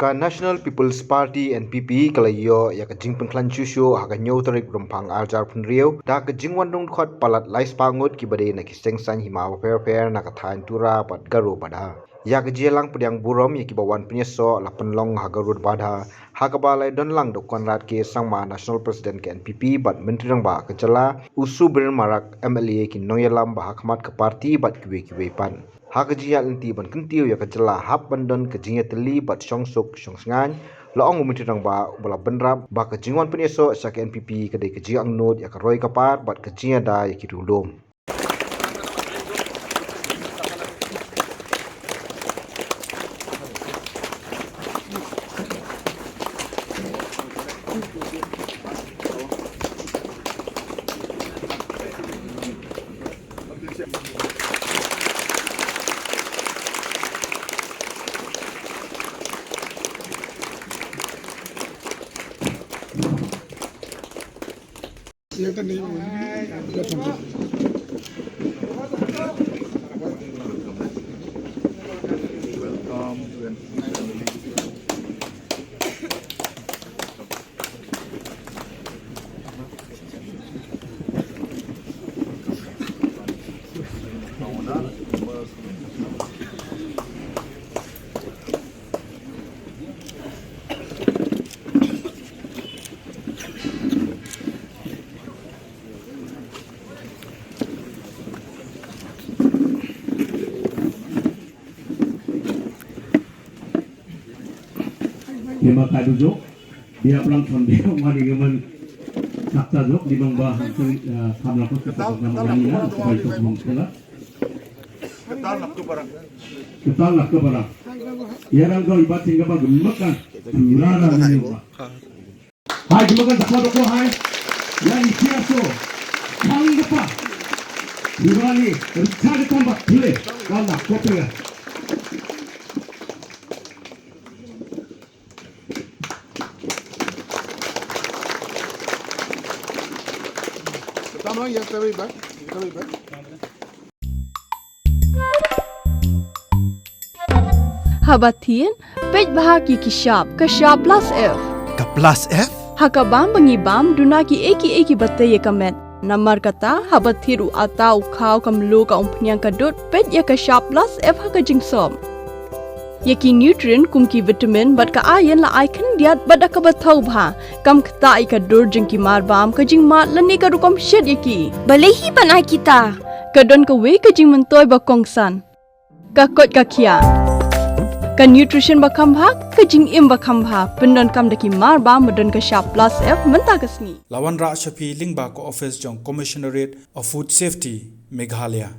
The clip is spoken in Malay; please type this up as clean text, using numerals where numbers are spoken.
Ka National People's Party NPP kalayo ya ka jingpun klan chushu ha ka nyo tarik rumpang aljar pun riau da ka jingwan dong khot palat lais pangut ki bade na ki seng san hima fair na ka thain tura pat garo pada ya ka jelang pediang burom ya ki bawan penyeso la penlong ha garud bada ha ka balai don lang do konrad ke sangma national president ke NPP bat menteri rang ba ka jala usu ber marak MLA ki noyalam ba khmat ka parti bat kiwe pan ha ka jia inti ban kentiu ya ka jala hap bandon ka jia teli bat songsuk songsngan la ong menteri rang ba bala benrap ba ka jingwan penyeso sa ke NPP ka de ka jia angnot ya ka roi ka par bat ka jia da ya ki dulum Lima kali duduk, dia pelangton dia mari gemen sakta duduk di bawah kamera kos nama sebagai tukang sekolah. Kita nak ke barang. Ya orang kau ibarat tinggal apa gemakan, turana ni orang. Hai gemakan sakta duduk hai, yang siaso, kang apa? Diwali, rencana tambah boleh, kau nak kopi. Tamam ya tabii ben. Habatin, pej bahaki ki shop, ka shop plus F. Ka plus F? Haka bam bangi bam, dunaki eki batte ye kamet. Namar kata, habathiru atau kau kamlu ka umpnyang kadut, pej ya ka shop plus F haka jingsom. Yaki nutrient kumki vitamin bat ka iron la icon diat bat ka bathau bha kam khta ka dur jingki mar bam ka jing mat lani ka rukom shed yaki balehi banai kita ka don ka we ka jing mentoy ba kongsan ka kot ka khia ka nutrition ba kham bha ka jing im ba kham bha pendon kam daki mar bam don ka sharp plus F menta kasni Lawan Ra Shafi Lingba ko office jong commissionerate of food safety Meghalaya